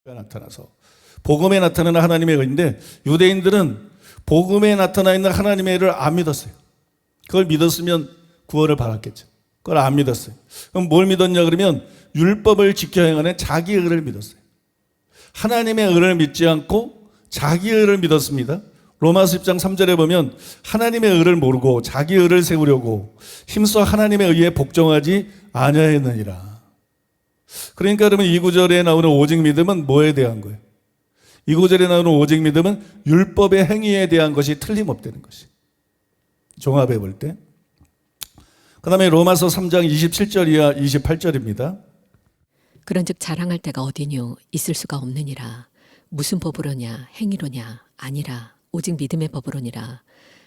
나타나서 복음에 나타나는 하나님의 의인데 유대인들은 복음에 나타나 있는 하나님의 의를 안 믿었어요. 그걸 믿었으면 구원을 받았겠죠. 그걸 안 믿었어요. 그럼 뭘 믿었냐 그러면 율법을 지켜 행하는 자기 의를 믿었어요. 하나님의 의를 믿지 않고 자기 의를 믿었습니다. 로마서 10장 3절에 보면 하나님의 의를 모르고 자기 의를 세우려고 힘써 하나님의 의에 복종하지 아니하였느니라. 그러니까 여러분 이 구절에 나오는 오직 믿음은 뭐에 대한 거예요? 이 구절에 나오는 오직 믿음은 율법의 행위에 대한 것이 틀림없다는 것이. 종합해 볼 때. 그 다음에 로마서 3장 27절 이하 28절입니다. 그런즉 자랑할 데가 어디뇨 있을 수가 없느니라. 무슨 법으로냐 행위로냐 아니라 오직 믿음의 법으로니라.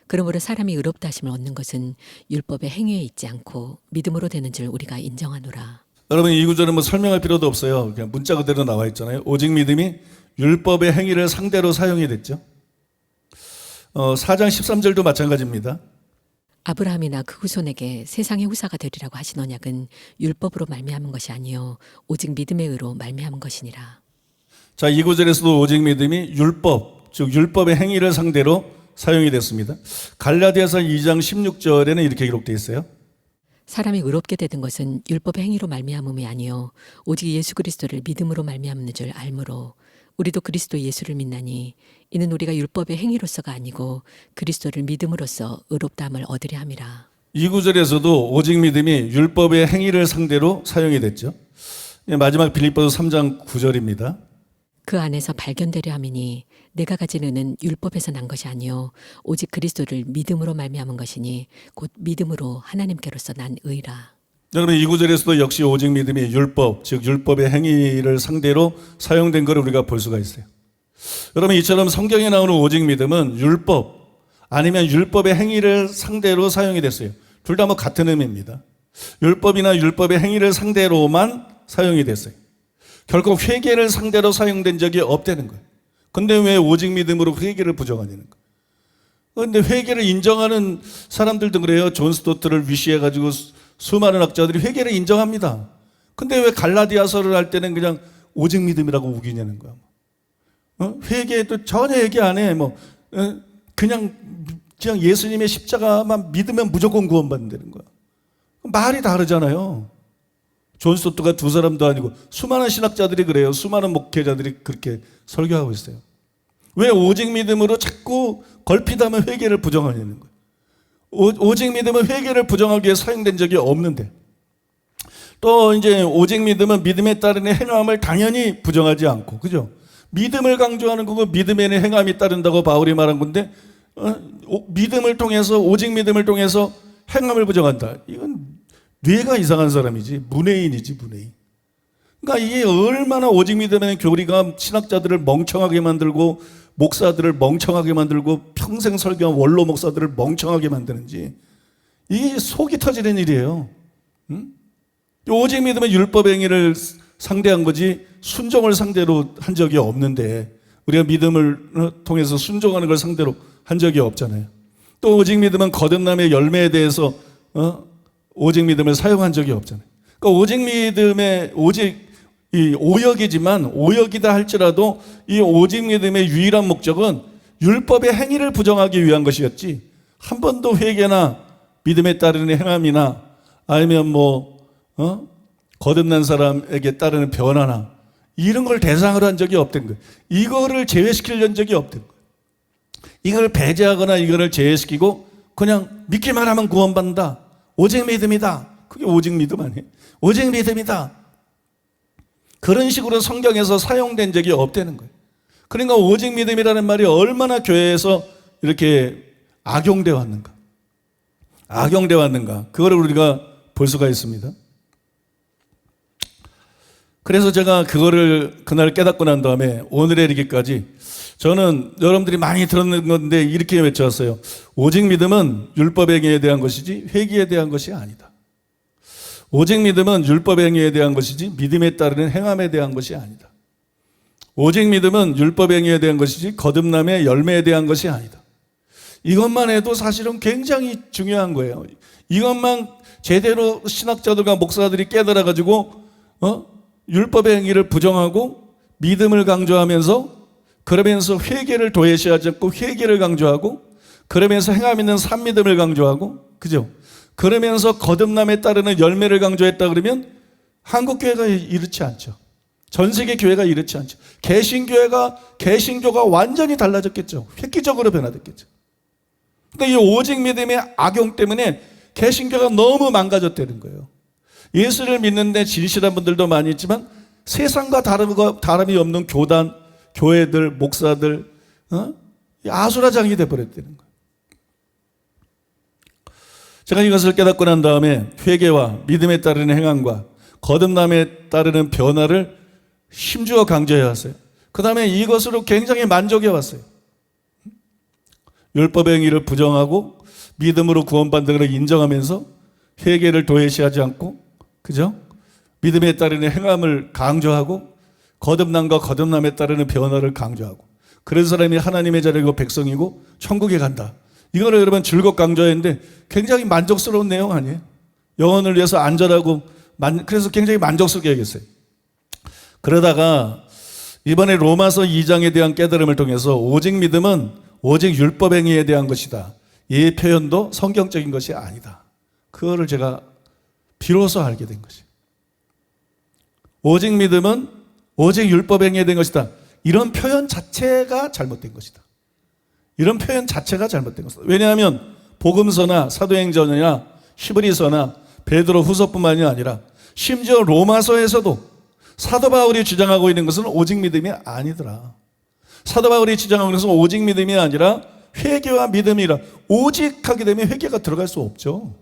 그러므로 사람이 의롭다 하심을 얻는 것은 율법의 행위에 있지 않고 믿음으로 되는 줄 우리가 인정하노라. 여러분 이 구절은 뭐 설명할 필요도 없어요. 그냥 문자 그대로 나와 있잖아요. 오직 믿음이 율법의 행위를 상대로 사용이 됐죠. 4장 13절도 마찬가지입니다. 아브라함이나 그 후손에게 세상의 후사가 되리라고 하신 언약은 율법으로 말미암은 것이 아니요 오직 믿음의 의로 말미암은 것이니라. 자, 이 구절에서도 오직 믿음이 율법, 즉 율법의 행위를 상대로 사용이 됐습니다. 갈라디아서 2장 16절에는 이렇게 기록되어 있어요. 사람이 의롭게 되는 것은 율법의 행위로 말미암음이 아니요 오직 예수 그리스도를 믿음으로 말미암는 줄 알므로 우리도 그리스도 예수를 믿나니 이는 우리가 율법의 행위로서가 아니고 그리스도를 믿음으로써 의롭다함을 얻으려 함이라. 이 구절에서도 오직 믿음이 율법의 행위를 상대로 사용이 됐죠. 마지막 빌립보서 3장 9절입니다. 그 안에서 발견되려 함이니 내가 가진 의는 율법에서 난 것이 아니요 오직 그리스도를 믿음으로 말미암은 것이니 곧 믿음으로 하나님께로서 난 의라. 여러분 이 구절에서도 역시 오직 믿음이 율법, 즉 율법의 행위를 상대로 사용된 것을 우리가 볼 수가 있어요. 여러분 이처럼 성경에 나오는 오직 믿음은 율법 아니면 율법의 행위를 상대로 사용이 됐어요. 둘 다 뭐 같은 의미입니다. 율법이나 율법의 행위를 상대로만 사용이 됐어요. 결국 회개를 상대로 사용된 적이 없다는 거예요. 근데 왜 오직 믿음으로 회개를 부정하냐는 거예요. 그런데 회개를 인정하는 사람들도 그래요. 존 스토트를 위시해가지고 수많은 학자들이 회개를 인정합니다. 근데 왜 갈라디아서를 할 때는 그냥 오직 믿음이라고 우기냐는 거야. 회개도 전혀 얘기 안 해. 그냥 예수님의 십자가만 믿으면 무조건 구원받는다는 거야. 말이 다르잖아요. 존 스토트가 두 사람도 아니고 수많은 신학자들이 그래요. 수많은 목회자들이 그렇게 설교하고 있어요. 왜 오직 믿음으로 자꾸 걸핏하면 회개를 부정하냐는 거예요. 오직 믿음은 회개를 부정하기 위해 사용된 적이 없는데 또 이제 오직 믿음은 믿음에 따르는 행함을 당연히 부정하지 않고 그죠? 믿음을 강조하는 거고 믿음에는 행함이 따른다고 바울이 말한 건데 믿음을 통해서 오직 믿음을 통해서 행함을 부정한다. 이건 뇌가 이상한 사람이지 문외인이지 문외인. 그러니까 이게 얼마나 오직 믿음의 교리가 신학자들을 멍청하게 만들고 목사들을 멍청하게 만들고 평생 설교한 원로 목사들을 멍청하게 만드는지 이게 속이 터지는 일이에요. 오직 믿음은 율법 행위를 상대한 거지 순종을 상대로 한 적이 없는데 우리가 믿음을 통해서 순종하는 걸 상대로 한 적이 없잖아요. 또 오직 믿음은 거듭남의 열매에 대해서 오직 믿음을 사용한 적이 없잖아요. 그러니까 오직 믿음의 오직 이 오역이지만 오역이다 할지라도 이 오직 믿음의 유일한 목적은 율법의 행위를 부정하기 위한 것이었지 한 번도 회개나 믿음에 따르는 행함이나 아니면 거듭난 사람에게 따르는 변화나 이런 걸 대상으로 한 적이 없던 거예요. 이거를 제외시키려는 적이 없던 거예요. 이걸 배제하거나 이거를 제외시키고 그냥 믿기만 하면 구원받는다. 오직 믿음이다. 그게 오직 믿음 아니에요? 오직 믿음이다. 그런 식으로 성경에서 사용된 적이 없다는 거예요. 그러니까 오직 믿음이라는 말이 얼마나 교회에서 이렇게 악용되어 왔는가. 악용되어 왔는가. 그거를 우리가 볼 수가 있습니다. 그래서 제가 그거를 그날 깨닫고 난 다음에 오늘에 이르기까지 저는 여러분들이 많이 들었는 건데 이렇게 외쳐왔어요. 오직 믿음은 율법 행위에 대한 것이지 회개에 대한 것이 아니다. 오직 믿음은 율법 행위에 대한 것이지 믿음에 따르는 행함에 대한 것이 아니다. 오직 믿음은 율법 행위에 대한 것이지 거듭남의 열매에 대한 것이 아니다. 이것만 해도 사실은 굉장히 중요한 거예요. 이것만 제대로 신학자들과 목사들이 깨달아가지고 율법의 행위를 부정하고 믿음을 강조하면서 그러면서 회개를 도외시하지 않고 회개를 강조하고 그러면서 행함 있는 산 믿음을 강조하고 그죠? 그러면서 거듭남에 따르는 열매를 강조했다 그러면 한국 교회가 이렇지 않죠. 전 세계 교회가 이렇지 않죠. 개신교가 완전히 달라졌겠죠. 획기적으로 변화됐겠죠. 근데 이 오직 믿음의 악용 때문에 개신교가 너무 망가졌다는 거예요. 예수를 믿는데 진실한 분들도 많이 있지만 세상과 다름이 없는 교단, 교회들, 목사들 아수라장이 돼버렸다는 거예요. 제가 이것을 깨닫고 난 다음에 회개와 믿음에 따르는 행함과 거듭남에 따르는 변화를 힘주어 강조해 왔어요. 그 다음에 이것으로 굉장히 만족해 왔어요. 율법의 행위를 부정하고 믿음으로 구원받는 것을 인정하면서 회개를 도외시하지 않고 그죠? 믿음에 따르는 행함을 강조하고 거듭남과 거듭남에 따르는 변화를 강조하고 그런 사람이 하나님의 자녀이고 백성이고 천국에 간다. 이거를 여러분 즐겁게 강조했는데 굉장히 만족스러운 내용 아니에요? 영혼을 위해서 안전하고 그래서 굉장히 만족스럽게 여겼어요. 그러다가 이번에 로마서 2장에 대한 깨달음을 통해서 오직 믿음은 오직 율법 행위에 대한 것이다. 이 표현도 성경적인 것이 아니다. 그거를 제가 비로소 알게 된 것이에요. 오직 믿음은 오직 율법 행위에 대한 것이다. 이런 표현 자체가 잘못된 것이다. 이런 표현 자체가 잘못된 것이다. 왜냐하면 복음서나 사도행전이나 히브리서나 베드로 후서뿐만이 아니라 심지어 로마서에서도 사도 바울이 주장하고 있는 것은 오직 믿음이 아니더라. 사도 바울이 주장하고 있는 것은 오직 믿음이 아니라 회개와 믿음이라. 오직 하게 되면 회개가 들어갈 수 없죠.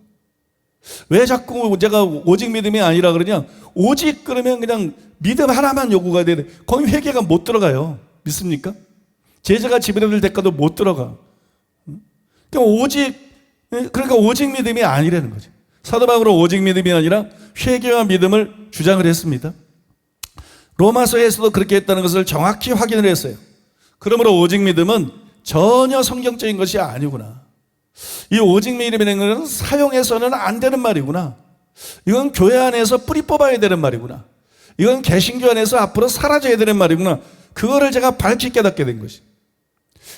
왜 자꾸 제가 오직 믿음이 아니라 그러냐? 오직 그러면 그냥 믿음 하나만 요구가 되는데 거기 회개가 못 들어가요. 믿습니까? 제자가 지배될 때까지 못 들어가. 그러니까 오직 믿음이 아니라는 거죠. 사도 바울은 오직 믿음이 아니라 회개와 믿음을 주장을 했습니다. 로마서에서도 그렇게 했다는 것을 정확히 확인을 했어요. 그러므로 오직 믿음은 전혀 성경적인 것이 아니구나. 이 오직 믿음이라는 것은 사용해서는 안 되는 말이구나. 이건 교회 안에서 뿌리 뽑아야 되는 말이구나. 이건 개신교 안에서 앞으로 사라져야 되는 말이구나. 그거를 제가 밝히 깨닫게 된 것이.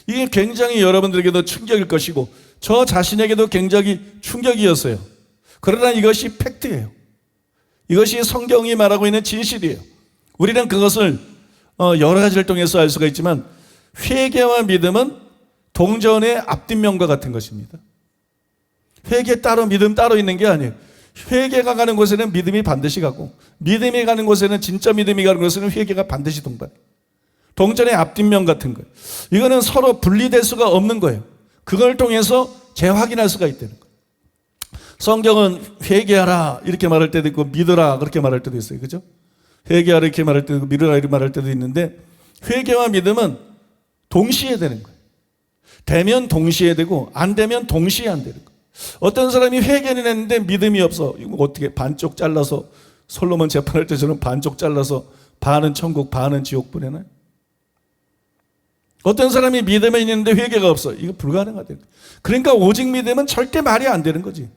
이게 굉장히 여러분들에게도 충격일 것이고 저 자신에게도 굉장히 충격이었어요. 그러나 이것이 팩트예요. 이것이 성경이 말하고 있는 진실이에요. 우리는 그것을 여러 가지를 통해서 알 수가 있지만 회개와 믿음은 동전의 앞뒷면과 같은 것입니다. 회개 따로 믿음 따로 있는 게 아니에요. 회개가 가는 곳에는 믿음이 반드시 가고 믿음이 가는 곳에는 진짜 믿음이 가는 곳에는 회개가 반드시 동반해요. 동전의 앞뒷면 같은 거예요. 이거는 서로 분리될 수가 없는 거예요. 그걸 통해서 재확인할 수가 있다는 거예요. 성경은 회개하라 이렇게 말할 때도 있고 믿으라 그렇게 말할 때도 있어요. 그죠? 회개하라 이렇게 말할 때도 있고 믿으라 이렇게 말할 때도 있는데 회개와 믿음은 동시에 되는 거예요. 되면 동시에 되고 안 되면 동시에 안 되는 거예요. 어떤 사람이 회개는 했는데 믿음이 없어. 이거 어떻게 반쪽 잘라서 솔로몬 재판할 때처럼 반쪽 잘라서 반은 천국 반은 지옥 보내나요? 어떤 사람이 믿음이 있는데 회개가 없어. 이거 불가능하대요. 그러니까 오직 믿음은 절대 말이 안 되는 거지.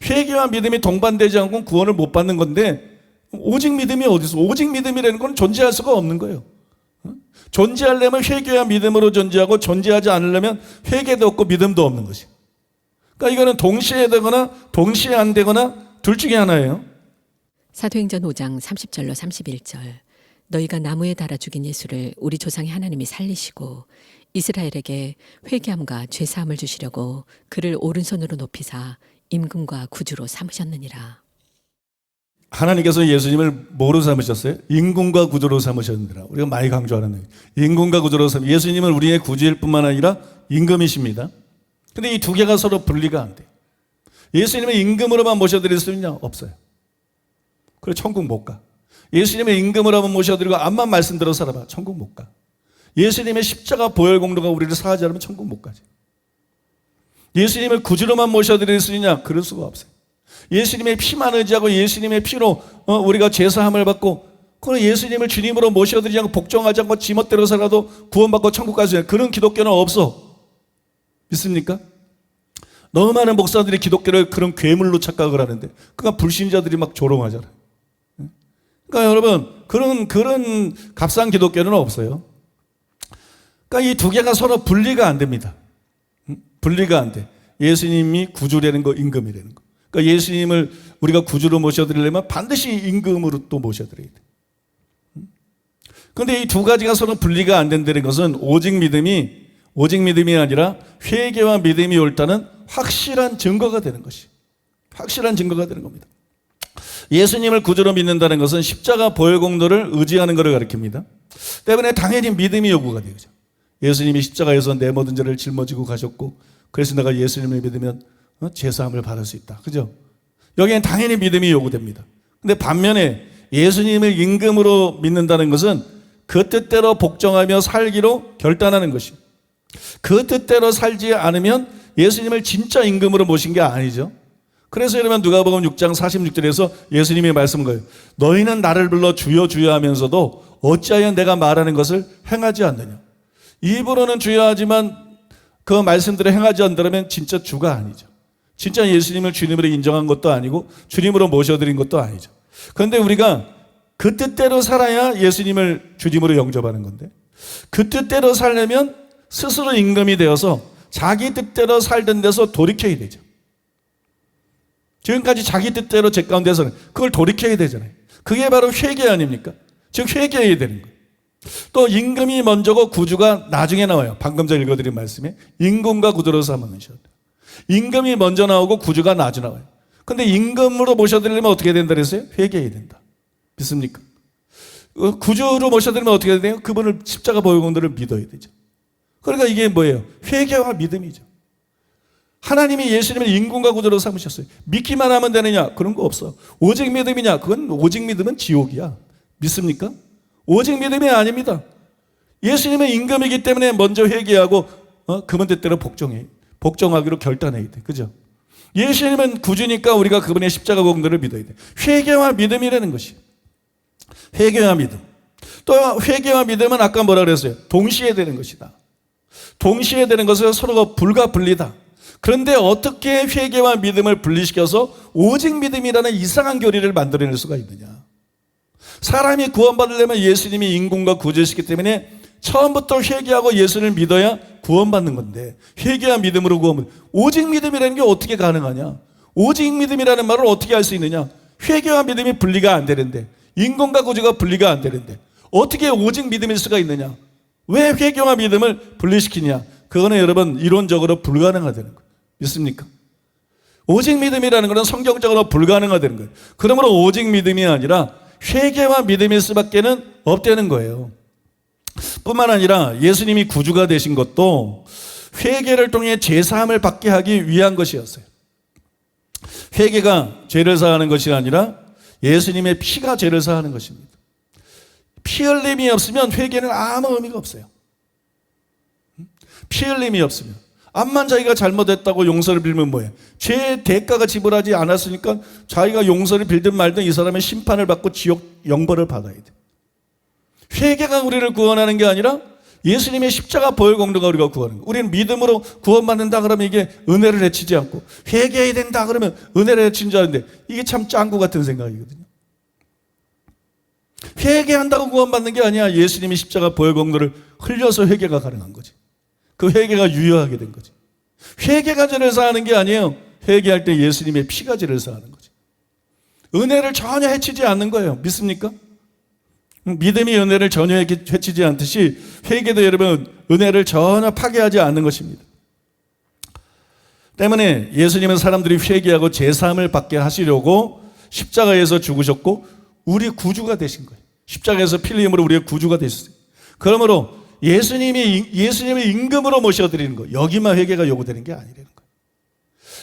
회개와 믿음이 동반되지 않고 구원을 못 받는 건데 오직 믿음이 어디서? 오직 믿음이라는 건 존재할 수가 없는 거예요. 존재하려면 회개와 믿음으로 존재하고 존재하지 않으려면 회개도 없고 믿음도 없는 것이. 그러니까 이거는 동시에 되거나 동시에 안 되거나 둘 중에 하나예요. 사도행전 5장 30절로 31절. 너희가 나무에 달아 죽인 예수를 우리 조상의 하나님이 살리시고 이스라엘에게 회개함과 죄사함을 주시려고 그를 오른손으로 높이사 임금과 구주로 삼으셨느니라. 하나님께서 예수님을 뭐로 삼으셨어요? 임금과 구주로 삼으셨느니라. 우리가 많이 강조하는 거예요. 임금과 구주로 예수님은 우리의 구주일 뿐만 아니라 임금이십니다. 근데 이 두 개가 서로 분리가 안 돼요. 예수님을 임금으로만 모셔드릴 수 있냐? 없어요. 그래 천국 못 가. 예수님의 임금으로만 모셔드리고 암만 말씀 들어 살아봐. 천국 못 가. 예수님의 십자가 보혈 공로가 우리를 사하지 않으면 천국 못 가지. 예수님을 구주로만 모셔드릴 수 있냐? 그럴 수가 없어요. 예수님의 피만 의지하고 예수님의 피로 우리가 죄사함을 받고 그걸 예수님을 주님으로 모셔드리지 않고 복종하지 않고 지멋대로 살아도 구원받고 천국 갈 수 있는 그런 기독교는 없어. 믿습니까? 너무 많은 목사들이 기독교를 그런 괴물로 착각을 하는데 그러니까 불신자들이 막 조롱하잖아요. 그러니까 여러분, 그런 값싼 기독교는 없어요. 그러니까 이 두 개가 서로 분리가 안 됩니다. 분리가 안 돼. 예수님이 구주라는 거, 임금이라는 거. 그러니까 예수님을 우리가 구주로 모셔드리려면 반드시 임금으로 또 모셔드려야 돼. 그런데 이 두 가지가 서로 분리가 안 된다는 것은 오직 믿음이 아니라 회개와 믿음이 옳다는 확실한 증거가 되는 것이. 확실한 증거가 되는 겁니다. 예수님을 구주로 믿는다는 것은 십자가 보혈 공로를 의지하는 것을 가리킵니다. 때문에 당연히 믿음이 요구가 되죠. 예수님이 십자가에서 내 모든 죄를 짊어지고 가셨고, 그래서 내가 예수님을 믿으면 제사함을 받을 수 있다. 그죠? 여기엔 당연히 믿음이 요구됩니다. 근데 반면에 예수님을 임금으로 믿는다는 것은 그 뜻대로 복종하며 살기로 결단하는 것이. 그 뜻대로 살지 않으면 예수님을 진짜 임금으로 모신 게 아니죠. 그래서 여러분 누가복음 6장 46절에서 예수님이 말씀한 거예요. 너희는 나를 불러 주여 주여 하면서도 어찌하여 내가 말하는 것을 행하지 않느냐. 입으로는 주여 하지만 그 말씀대로 행하지 않는다면 진짜 주가 아니죠. 진짜 예수님을 주님으로 인정한 것도 아니고 주님으로 모셔드린 것도 아니죠. 그런데 우리가 그 뜻대로 살아야 예수님을 주님으로 영접하는 건데, 그 뜻대로 살려면 스스로 임금이 되어서 자기 뜻대로 살던 데서 돌이켜야 되죠. 지금까지 자기 뜻대로 제 가운데서는 그걸 돌이켜야 되잖아요. 그게 바로 회개 아닙니까? 즉 회개해야 되는 거예요. 또 임금이 먼저고 구주가 나중에 나와요. 방금 전에 읽어드린 말씀에 임금과 구주로 삼으셔야 돼요. 임금이 먼저 나오고 구주가 나중에 나와요. 근데 임금으로 모셔드리려면 어떻게 된다 그랬어요? 회개해야 된다. 믿습니까? 구주로 모셔드리면 어떻게 해야 돼요? 그분을 십자가 보혈 공로를 믿어야 되죠. 그러니까 이게 뭐예요? 회개와 믿음이죠. 하나님이 예수님을 임금과 구주로 삼으셨어요. 믿기만 하면 되느냐? 그런 거 없어. 오직 믿음이냐? 그건 오직 믿음은 지옥이야. 믿습니까? 오직 믿음이 아닙니다. 예수님은 임금이기 때문에 먼저 회개하고 그분 뜻대로 복종하기로 결단해야 돼. 그죠? 예수님은 구주니까 우리가 그분의 십자가 공로를 믿어야 돼. 회개와 믿음이라는 것이. 회개와 믿음. 또 회개와 믿음은 아까 뭐라 그랬어요? 동시에 되는 것이다. 동시에 되는 것은 서로가 불가분리다. 그런데 어떻게 회개와 믿음을 분리시켜서 오직 믿음이라는 이상한 교리를 만들어낼 수가 있느냐. 사람이 구원받으려면 예수님이 임금과 구주시기 때문에 처음부터 회개하고 예수를 믿어야 구원받는 건데, 회개와 믿음으로 구원받는, 오직 믿음이라는 게 어떻게 가능하냐. 오직 믿음이라는 말을 어떻게 할 수 있느냐. 회개와 믿음이 분리가 안 되는데, 임금과 구주가 분리가 안 되는데 어떻게 오직 믿음일 수가 있느냐. 왜 회개와 믿음을 분리시키냐. 그거는 여러분 이론적으로 불가능하다는 거예요. 믿습니까? 오직 믿음이라는 것은 성경적으로 불가능하다는 거예요. 그러므로 오직 믿음이 아니라 회개와 믿음일 수밖에 없다는 거예요. 뿐만 아니라 예수님이 구주가 되신 것도 회개를 통해 제사함을 받게 하기 위한 것이었어요. 회개가 죄를 사하는 것이 아니라 예수님의 피가 죄를 사하는 것입니다. 피 흘림이 없으면 회개는 아무 의미가 없어요. 피 흘림이 없으면, 암만 자기가 잘못했다고 용서를 빌면 뭐예요? 죄의 대가가 지불하지 않았으니까 자기가 용서를 빌든 말든 이 사람의 심판을 받고 지옥 영벌을 받아야 돼. 회개가 우리를 구원하는 게 아니라 예수님의 십자가 보혈 공로가 우리가 구원하는 거예요. 우리는 믿음으로 구원받는다 그러면 이게 은혜를 해치지 않고, 회개해야 된다 그러면 은혜를 해치는 줄 아는데 이게 참 짱구 같은 생각이거든요. 회개한다고 구원받는 게 아니야. 예수님이 십자가 보혈 공로를 흘려서 회개가 가능한 거지. 그 회개가 유효하게 된 거지. 회개가 죄를 사하는 게 아니에요. 회개할 때 예수님의 피가 죄를 사하는 거지. 은혜를 전혀 해치지 않는 거예요. 믿습니까? 믿음이 은혜를 전혀 해치지 않듯이 회개도 여러분 은혜를 전혀 파괴하지 않는 것입니다. 때문에 예수님은 사람들이 회개하고 제사함을 받게 하시려고 십자가에서 죽으셨고 우리 구주가 되신 거예요. 십자가에서 피 흘림으로 우리의 구주가 되셨어요. 그러므로 예수님을 임금으로 모셔드리는 거, 여기만 회개가 요구되는 게 아니라는 거예요.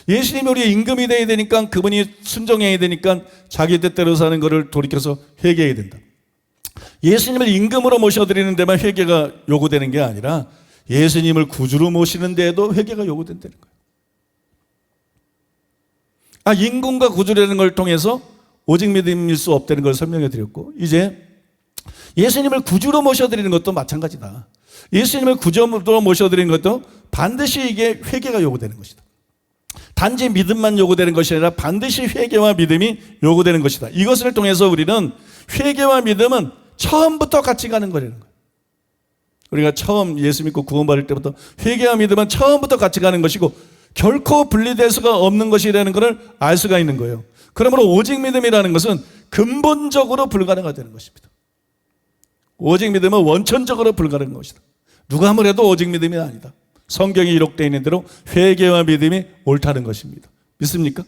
예수님이 우리의 임금이 되어야 되니까, 그분이 순종해야 되니까 자기 뜻대로 사는 것을 돌이켜서 회개해야 된다. 예수님을 임금으로 모셔드리는 데만 회개가 요구되는 게 아니라 예수님을 구주로 모시는 데에도 회개가 요구된다는 거예요. 임금과 구주라는 걸 통해서 오직 믿음일 수 없다는 걸 설명해 드렸고, 이제 예수님을 구주로 모셔드리는 것도 마찬가지다. 예수님을 구주로 모셔드리는 것도 반드시 이게 회개가 요구되는 것이다. 단지 믿음만 요구되는 것이 아니라 반드시 회개와 믿음이 요구되는 것이다. 이것을 통해서 우리는 회개와 믿음은 처음부터 같이 가는 거라는 거예요. 우리가 처음 예수 믿고 구원받을 때부터 회개와 믿음은 처음부터 같이 가는 것이고 결코 분리될 수가 없는 것이라는 것을 알 수가 있는 거예요. 그러므로 오직 믿음이라는 것은 근본적으로 불가능하다는 것입니다. 오직 믿음은 원천적으로 불가능한 것이다. 누가 뭐래도 오직 믿음이 아니다. 성경에 기록되어 있는 대로 회개와 믿음이 옳다는 것입니다. 믿습니까?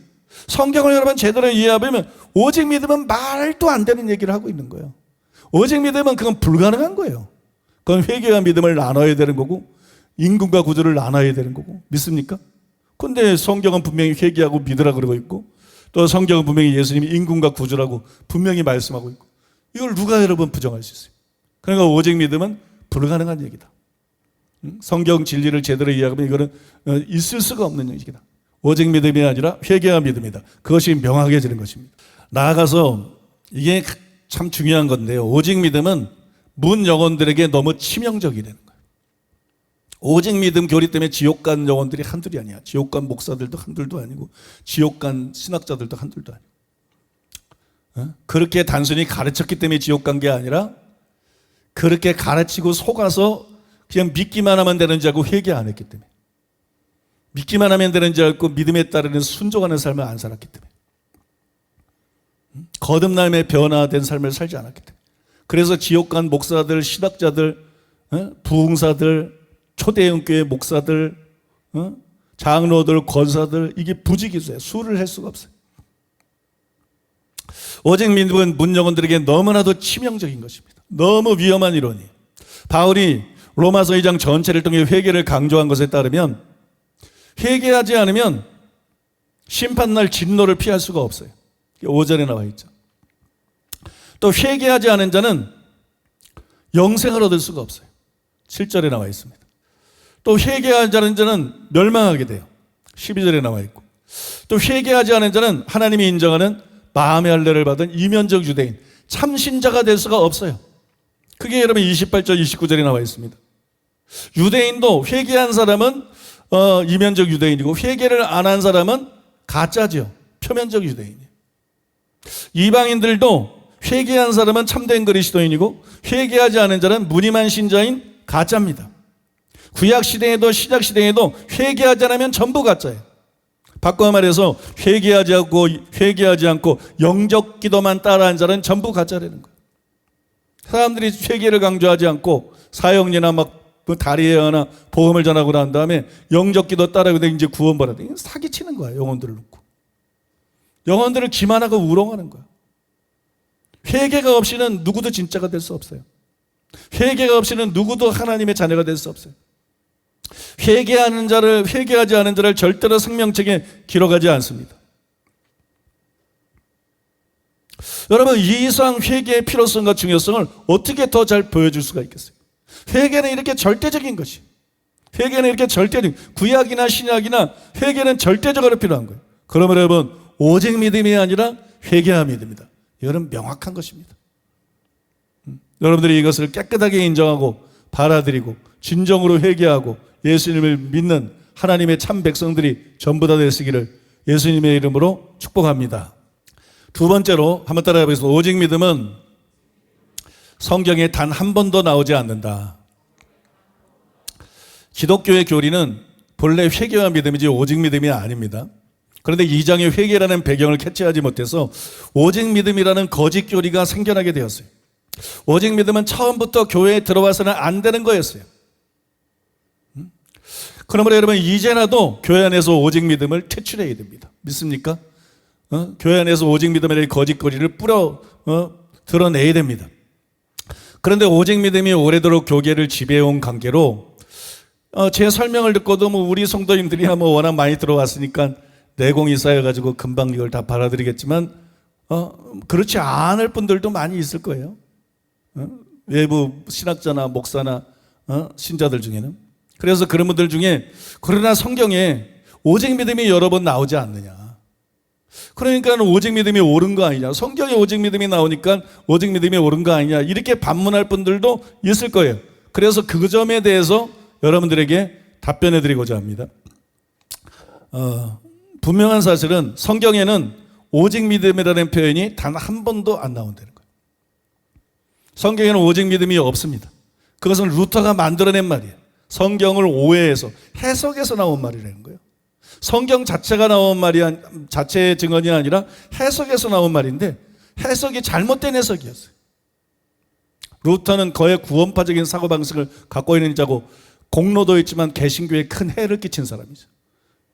성경을 여러분 제대로 이해하면 오직 믿음은 말도 안 되는 얘기를 하고 있는 거예요. 오직 믿음은 그건 불가능한 거예요. 그건 회개와 믿음을 나눠야 되는 거고 인군과 구주를 나눠야 되는 거고. 믿습니까? 근데 성경은 분명히 회개하고 믿으라 그러고 있고 또 성경은 분명히 예수님이 인군과 구주라고 분명히 말씀하고 있고 이걸 누가 여러분 부정할 수 있어요? 그러니까 오직 믿음은 불가능한 얘기다. 성경 진리를 제대로 이해하면 이거는 있을 수가 없는 얘기다. 오직 믿음이 아니라 회개와 믿음이다. 그것이 명확해지는 것입니다. 나아가서 이게 참 중요한 건데요. 오직 믿음은 문 영혼들에게 너무 치명적이라는 거예요. 오직 믿음 교리 때문에 지옥 간 영혼들이 한둘이 아니야. 지옥 간 목사들도 한둘도 아니고 지옥 간 신학자들도 한둘도 아니고. 그렇게 단순히 가르쳤기 때문에 지옥 간 게 아니라 그렇게 가르치고 속아서 그냥 믿기만 하면 되는 줄 알고 회개 안 했기 때문에 믿기만 하면 되는 줄 알고 믿음에 따르는 순종하는 삶을 안 살았기 때문에 거듭남의 변화된 삶을 살지 않았기 때문에 그래서 지옥 간 목사들, 신학자들, 부흥사들, 초대형교회 목사들, 장로들, 권사들 이게 부지기수예요. 수를 할 수가 없어요. 오직 믿음은 문영혼들에게 너무나도 치명적인 것입니다. 너무 위험한 이론이에요. 바울이 로마서 2장 전체를 통해 회개를 강조한 것에 따르면 회개하지 않으면 심판날 진노를 피할 수가 없어요. 5절에 나와 있죠. 또 회개하지 않은 자는 영생을 얻을 수가 없어요. 7절에 나와 있습니다. 또 회개하지 않은 자는 멸망하게 돼요. 12절에 나와 있고 또 회개하지 않은 자는 하나님이 인정하는 마음의 할례를 받은 이면적 유대인 참신자가 될 수가 없어요. 그게 여러분 28절 29절에 나와 있습니다. 유대인도 회개한 사람은 이면적 유대인이고 회개를 안 한 사람은 가짜죠. 표면적 유대인이에요. 이방인들도 회개한 사람은 참된 그리스도인이고 회개하지 않은 자는 무림한 신자인 가짜입니다. 구약 시대에도 신약 시대에도 회개하지 않으면 전부 가짜예요. 바꿔 말해서 회개하지 않고 영적 기도만 따라한 자는 전부 가짜라는 거예요. 사람들이 회개를 강조하지 않고 사형리나 막 다리에 하나 복음을 전하고 난 다음에 영적 기도 따라하고 이제 구원받아야 돼. 사기치는 거야. 영혼들을 놓고. 영혼들을 기만하고 우롱하는 거야. 회개가 없이는 누구도 진짜가 될 수 없어요. 회개가 없이는 누구도 하나님의 자녀가 될 수 없어요. 회개하지 않은 자를 절대로 생명책에 기록하지 않습니다. 여러분, 이 이상 회개의 필요성과 중요성을 어떻게 더 잘 보여줄 수가 있겠어요? 회개는 이렇게 절대적인 것이. 회개는 이렇게 절대적인, 구약이나 신약이나 회개는 절대적으로 필요한 거예요. 그러면 여러분, 오직 믿음이 아니라 회개와 믿음이다. 이거는 명확한 것입니다. 여러분들이 이것을 깨끗하게 인정하고 받아들이고 진정으로 회개하고 예수님을 믿는 하나님의 참 백성들이 전부 다 되시기를 예수님의 이름으로 축복합니다. 두 번째로 한번 따라해 보겠습니다. 오직 믿음은 성경에 단 한 번도 나오지 않는다. 기독교의 교리는 본래 회개와 믿음이지 오직 믿음이 아닙니다. 그런데 2장의 회개라는 배경을 캐치하지 못해서 오직 믿음이라는 거짓 교리가 생겨나게 되었어요. 오직 믿음은 처음부터 교회에 들어와서는 안 되는 거였어요. 그러므로 여러분 이제라도 교회 안에서 오직 믿음을 퇴출해야 됩니다. 믿습니까? 교회 안에서 오직 믿음의 거짓거리를 드러내야 됩니다. 그런데 오직 믿음이 오래도록 교계를 지배해온 관계로 제 설명을 듣고도 우리 성도님들이 워낙 많이 들어왔으니까 내공이 쌓여가지고 금방 이걸 다 받아들이겠지만 그렇지 않을 분들도 많이 있을 거예요. 외부 신학자나 목사나 신자들 중에는. 그래서 그런 분들 중에 그러나 성경에 오직 믿음이 여러 번 나오지 않느냐. 그러니까 오직 믿음이 옳은 거 아니냐. 성경에 오직 믿음이 나오니까 오직 믿음이 옳은 거 아니냐. 이렇게 반문할 분들도 있을 거예요. 그래서 그 점에 대해서 여러분들에게 답변해 드리고자 합니다. 분명한 사실은 성경에는 오직 믿음이라는 표현이 단 한 번도 안 나온다는 거예요. 성경에는 오직 믿음이 없습니다. 그것은 루터가 만들어낸 말이에요. 성경을 오해해서 해석해서 나온 말이라는 거예요. 성경 자체가 나온 말이 자체의 증언이 아니라 해석해서 나온 말인데 해석이 잘못된 해석이었어요. 루터는 거의 구원파적인 사고방식을 갖고 있는 자고 공로도 있지만 개신교에 큰 해를 끼친 사람이죠.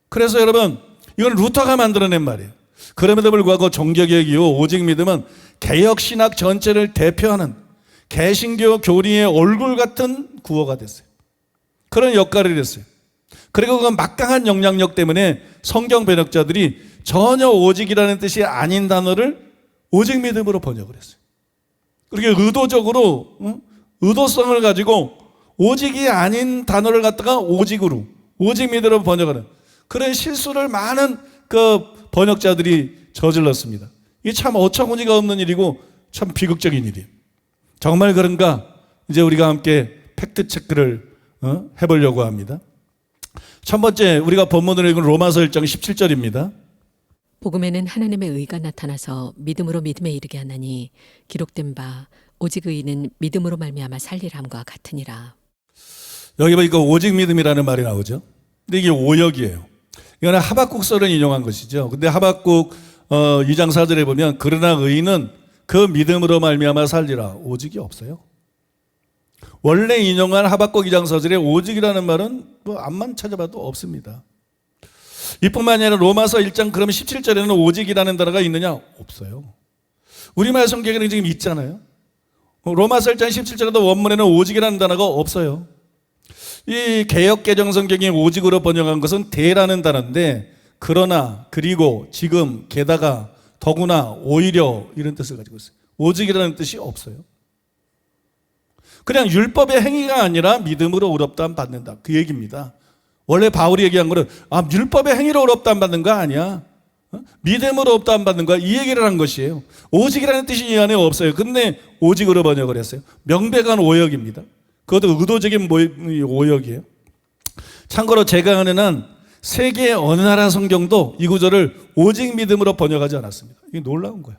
그래서 여러분, 이건 루터가 만들어낸 말이에요. 그럼에도 불구하고 종교개혁 이후 오직 믿음은 개혁신학 전체를 대표하는 개신교 교리의 얼굴 같은 구호가 됐어요. 그런 역할을 했어요. 그리고 그 막강한 영향력 때문에 성경 번역자들이 전혀 오직이라는 뜻이 아닌 단어를 오직 믿음으로 번역을 했어요. 그렇게 의도적으로 의도성을 가지고 오직이 아닌 단어를 갖다가 오직으로 오직 믿음으로 번역하는 그런 실수를 많은 그 번역자들이 저질렀습니다. 이게 참 어처구니가 없는 일이고 참 비극적인 일이에요. 정말 그런가? 이제 우리가 함께 팩트 체크를 해보려고 합니다. 첫 번째 우리가 본문으로 읽은 로마서 1장 17절입니다. 복음에는 하나님의 의가 나타나서 믿음으로 믿음에 이르게 하나니 기록된 바 오직 의인은 믿음으로 말미암아 살리람과 같으니라. 여기 보니까 오직 믿음이라는 말이 나오죠. 근데 이게 오역이에요. 이거는 하박국서를 인용한 것이죠. 근데 하박국 2장 4절에 보면 그러나 의인은 그 믿음으로 말미암아 살리라. 오직이 없어요. 원래 인용한 하박국 2장 4절에 오직이라는 말은 뭐 암만 찾아봐도 없습니다. 이뿐만 아니라 로마서 1장 그러면 17절에는 오직이라는 단어가 있느냐? 없어요. 우리말 성경에는 지금 있잖아요. 로마서 1장 17절에도 원문에는 오직이라는 단어가 없어요. 이 개역개정 성경이 오직으로 번역한 것은 대라는 단어인데 그러나, 그리고, 지금, 게다가, 더구나, 오히려 이런 뜻을 가지고 있어요. 오직이라는 뜻이 없어요. 그냥 율법의 행위가 아니라 믿음으로 의롭다함 받는다. 그 얘기입니다. 원래 바울이 얘기한 거는 율법의 행위로 의롭다함 받는 거 아니야. 믿음으로 의롭다함 받는 거야. 이 얘기를 한 것이에요. 오직이라는 뜻이 이 안에 없어요. 근데 오직으로 번역을 했어요. 명백한 오역입니다. 그것도 의도적인 오역이에요. 참고로 제가 아는 한 세계 어느 나라 성경도 이 구절을 오직 믿음으로 번역하지 않았습니다. 이게 놀라운 거예요.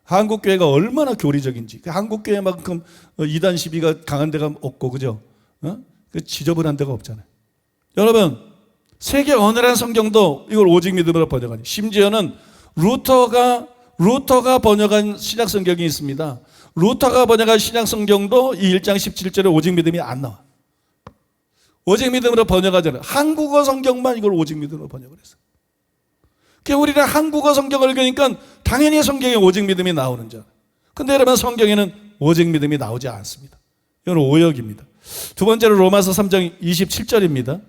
한국교회가 얼마나 교리적인지. 한국교회만큼 이단 시비가 강한 데가 없고, 그죠? 지저분한 데가 없잖아요. 여러분, 세계 어느 나라 성경도 이걸 오직 믿음으로 번역하니. 심지어는 루터가 번역한 신약 성경이 있습니다. 루터가 번역한 신약 성경도 이 1장 17절에 오직 믿음이 안 나와. 오직 믿음으로 번역하잖아요. 한국어 성경만 이걸 오직 믿음으로 번역을 했어요. 그러니까 우리는 한국어 성경을 읽으니까 당연히 성경에 오직 믿음이 나오는 줄 알아요. 근데 여러분, 성경에는 오직 믿음이 나오지 않습니다. 이건 오역입니다. 두 번째로 로마서 3장 27절입니다.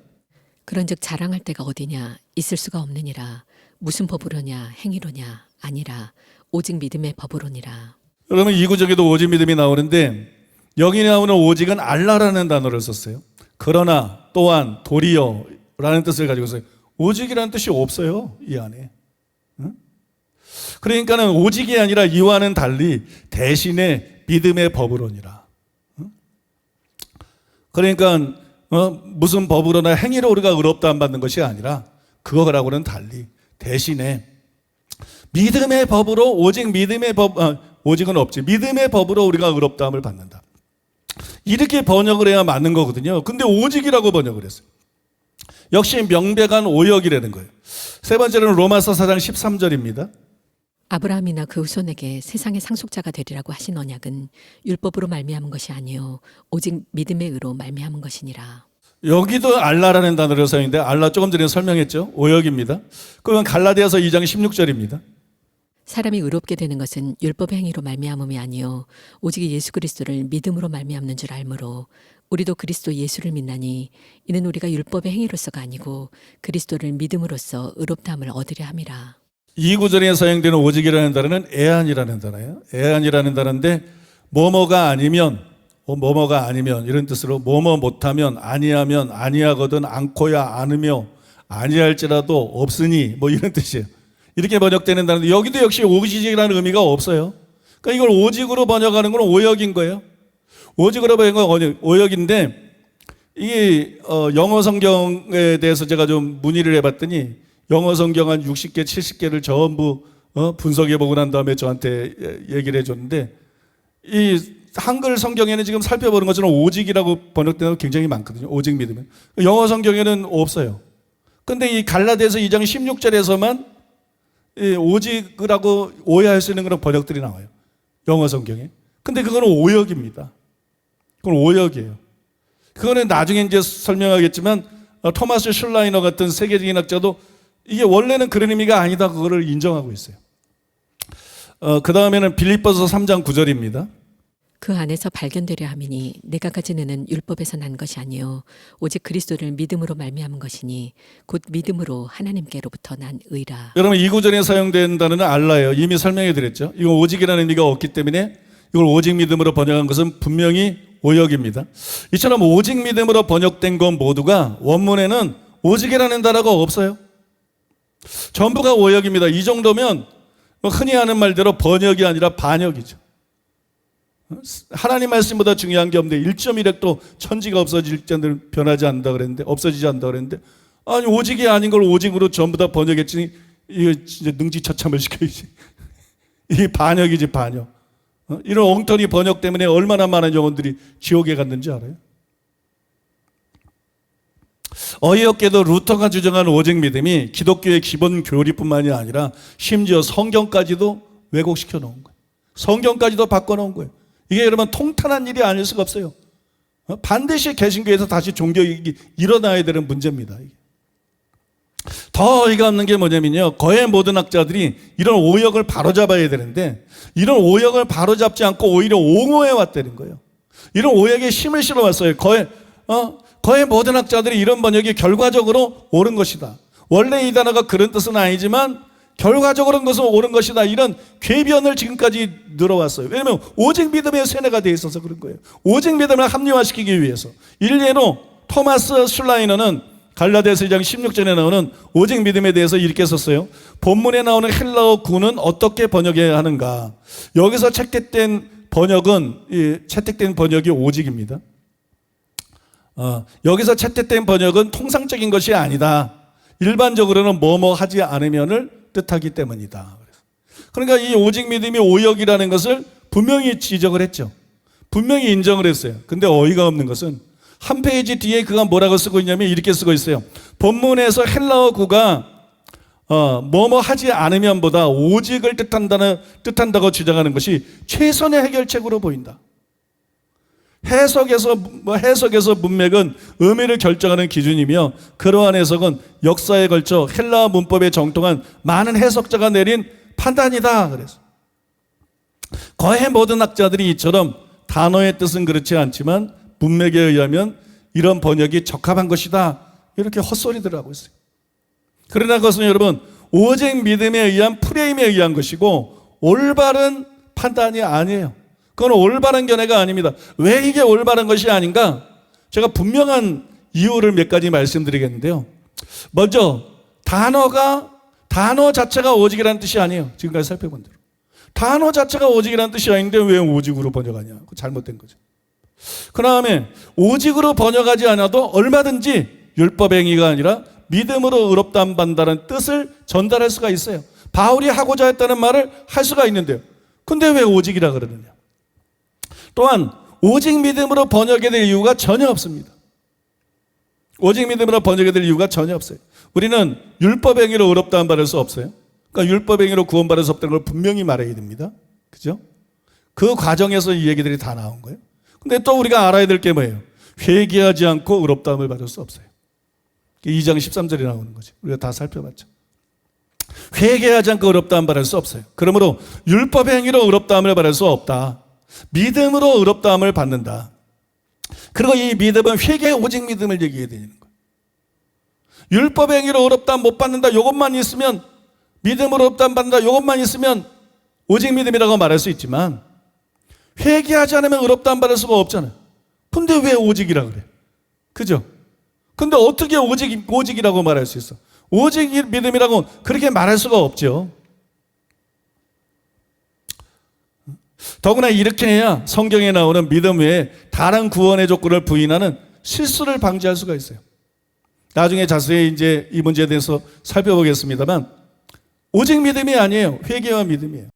그런즉 자랑할 데가 어디냐 있을 수가 없느니라. 무슨 법으로냐 행위로냐 아니라 오직 믿음의 법으로니라. 여러분, 이 구절에도 오직 믿음이 나오는데 여기 나오는 오직은 알라라는 단어를 썼어요. 그러나, 또한, 도리어라는 뜻을 가지고 있어요. 오직이라는 뜻이 없어요, 이 안에. 그러니까는 오직이 아니라 이와는 달리 대신에 믿음의 법으로니라. 그러니까 무슨 법으로나 행위로 우리가 의롭다함 받는 것이 아니라 그거라고는 달리 대신에 믿음의 법으로, 오직 믿음의 법, 오직은 없지. 믿음의 법으로 우리가 의롭다함을 받는다. 이렇게 번역을 해야 맞는 거거든요. 근데 오직이라고 번역을 했어요. 역시 명백한 오역이라는 거예요. 세 번째로는 로마서 4장 13절입니다. 아브라함이나 그 후손에게 세상의 상속자가 되리라고 하신 언약은 율법으로 말미암은 것이 아니요 오직 믿음의 의로 말미암은 것이니라. 여기도 알라라는 단어를 사용했는데 알라 조금 전에 설명했죠. 오역입니다. 그건 갈라디아서 2장 16절입니다. 사람이 의롭게 되는 것은 율법의 행위로 말미암음이 아니요 오직 예수 그리스도를 믿음으로 말미암는 줄 알므로 우리도 그리스도 예수를 믿나니 이는 우리가 율법의 행위로서가 아니고 그리스도를 믿음으로써 의롭다함을 얻으려 함이라. 이 구절에 사용되는 오직이라는 단어는 애안이라는 단어예요. 애안이라는 단어인데 뭐뭐가 아니면 이런 뜻으로 뭐뭐 못하면, 아니하면, 아니하거든, 않고야 않으며, 아니할지라도 없으니 뭐 이런 뜻이에요. 이렇게 번역되는 단어인데 여기도 역시 오직이라는 의미가 없어요. 그러니까 이걸 오직으로 번역하는 건 오역인 거예요. 오직으로 번역한 건 오역인데 이게 영어 성경에 대해서 제가 좀 문의를 해봤더니 영어 성경 한 60개, 70개를 전부 분석해보고 난 다음에 저한테 얘기를 해줬는데, 이 한글 성경에는 지금 살펴보는 것처럼 오직이라고 번역되는 거 굉장히 많거든요. 오직 믿으면. 영어 성경에는 없어요. 근데 이 갈라디아서 2장 16절에서만 오직이라고 오해할 수 있는 그런 번역들이 나와요. 영어 성경에. 근데 그거는 오역입니다. 그건 오역이에요. 그거는 나중에 이제 설명하겠지만 토마스 슐라이너 같은 세계적인 학자도 이게 원래는 그런 의미가 아니다, 그거를 인정하고 있어요. 그 다음에는 빌립보서 3장 9절입니다. 그 안에서 발견되려 함이니 내가 가진 의는 율법에서 난 것이 아니요 오직 그리스도를 믿음으로 말미암은 것이니 곧 믿음으로 하나님께로부터 난 의라. 여러분, 이 구절에 사용된 단어는 알라예요. 이미 설명해 드렸죠. 이건 오직이라는 의미가 없기 때문에 이걸 오직 믿음으로 번역한 것은 분명히 오역입니다. 이처럼 오직 믿음으로 번역된 것 모두가 원문에는 오직이라는 단어가 없어요. 전부가 오역입니다. 이 정도면 흔히 하는 말대로 번역이 아니라 반역이죠. 하나님 말씀보다 중요한 게 없는데 1.1핵도 천지가 없어질 정도로 변하지 않는다 그랬는데, 없어지지 않는다 그랬는데, 아니 오직이 아닌 걸 오직으로 전부 다 번역했으니 이거 진짜 능지처참을 시켜야지. 이게 반역이지, 반역. 이런 엉터리 번역 때문에 얼마나 많은 영혼들이 지옥에 갔는지 알아요? 어이없게도 루터가 주장한 오직 믿음이 기독교의 기본 교리뿐만이 아니라 심지어 성경까지도 왜곡시켜 놓은 거예요. 성경까지도 바꿔놓은 거예요. 이게 여러분 통탄한 일이 아닐 수가 없어요. 반드시 개신교에서 다시 종교개혁이 일어나야 되는 문제입니다. 더 어이가 없는 게 뭐냐면요, 거의 모든 학자들이 이런 오역을 바로잡아야 되는데 이런 오역을 바로잡지 않고 오히려 옹호해 왔다는 거예요. 이런 오역에 힘을 실어 왔어요. 거의 모든 학자들이 이런 번역이 결과적으로 옳은 것이다, 원래 이 단어가 그런 뜻은 아니지만 결과적으로는 것은 옳은 것이다, 이런 궤변을 지금까지 늘어왔어요. 왜냐하면 오직 믿음의 세뇌가 되어 있어서 그런 거예요. 오직 믿음을 합리화시키기 위해서. 일례로 토마스 슐라이너는 갈라디아서 2장 16절에 나오는 오직 믿음에 대해서 이렇게 썼어요. 본문에 나오는 헬라어 구는 어떻게 번역해야 하는가. 여기서 채택된 번역이 오직입니다. 여기서 채택된 번역은 통상적인 것이 아니다. 일반적으로는 뭐뭐 하지 않으면을 뜻하기 때문이다. 그러니까 이 오직 믿음이 오역이라는 것을 분명히 지적을 했죠. 분명히 인정을 했어요. 근데 어이가 없는 것은 한 페이지 뒤에 그가 뭐라고 쓰고 있냐면 이렇게 쓰고 있어요. 본문에서 헬라어 구가 뭐뭐 하지 않으면보다 오직을 뜻한다고 주장하는 것이 최선의 해결책으로 보인다. 해석에서 문맥은 의미를 결정하는 기준이며, 그러한 해석은 역사에 걸쳐 헬라어 문법에 정통한 많은 해석자가 내린 판단이다. 그래서 거의 모든 학자들이 이처럼 단어의 뜻은 그렇지 않지만 문맥에 의하면 이런 번역이 적합한 것이다, 이렇게 헛소리들을 하고 있어요. 그러나 그것은 여러분 오직 믿음에 의한 프레임에 의한 것이고 올바른 판단이 아니에요. 그건 올바른 견해가 아닙니다. 왜 이게 올바른 것이 아닌가? 제가 분명한 이유를 몇 가지 말씀드리겠는데요. 먼저 단어 자체가 오직이라는 뜻이 아니에요. 지금까지 살펴본 대로 단어 자체가 오직이라는 뜻이 아닌데 왜 오직으로 번역하냐? 그거 잘못된 거죠. 그 다음에 오직으로 번역하지 않아도 얼마든지 율법 행위가 아니라 믿음으로 의롭다함 받는다는 뜻을 전달할 수가 있어요. 바울이 하고자 했다는 말을 할 수가 있는데요. 근데 왜 오직이라 그러느냐? 또한 오직 믿음으로 번역해야 될 이유가 전혀 없습니다. 오직 믿음으로 번역해야 될 이유가 전혀 없어요. 우리는 율법 행위로 의롭다함 받을 수 없어요. 그러니까 율법 행위로 구원받을 수 없다는 걸 분명히 말해야 됩니다. 그죠? 그 과정에서 이 얘기들이 다 나온 거예요. 근데 또 우리가 알아야 될 게 뭐예요? 회개하지 않고 의롭다함을 받을 수 없어요. 2장 13절에 나오는 거죠. 우리가 다 살펴봤죠. 회개하지 않고 의롭다함을 받을 수 없어요. 그러므로 율법 행위로 의롭다함을 받을 수 없다. 믿음으로 의롭다함을 받는다. 그리고 이 믿음은 회개 오직 믿음을 얘기해야 되는 거예요. 율법 행위로 의롭다함 못 받는다, 이것만 있으면, 믿음으로 의롭다함 받는다, 이것만 있으면 오직 믿음이라고 말할 수 있지만 회개하지 않으면 의롭다함 받을 수가 없잖아요. 근데 왜 오직이라 그래? 그죠? 근데 어떻게 오직이라고 말할 수 있어? 오직 믿음이라고 그렇게 말할 수가 없죠. 더구나 이렇게 해야 성경에 나오는 믿음 외에 다른 구원의 조건을 부인하는 실수를 방지할 수가 있어요. 나중에 자세히 이제 이 문제에 대해서 살펴보겠습니다만 오직 믿음이 아니에요. 회개와 믿음이에요.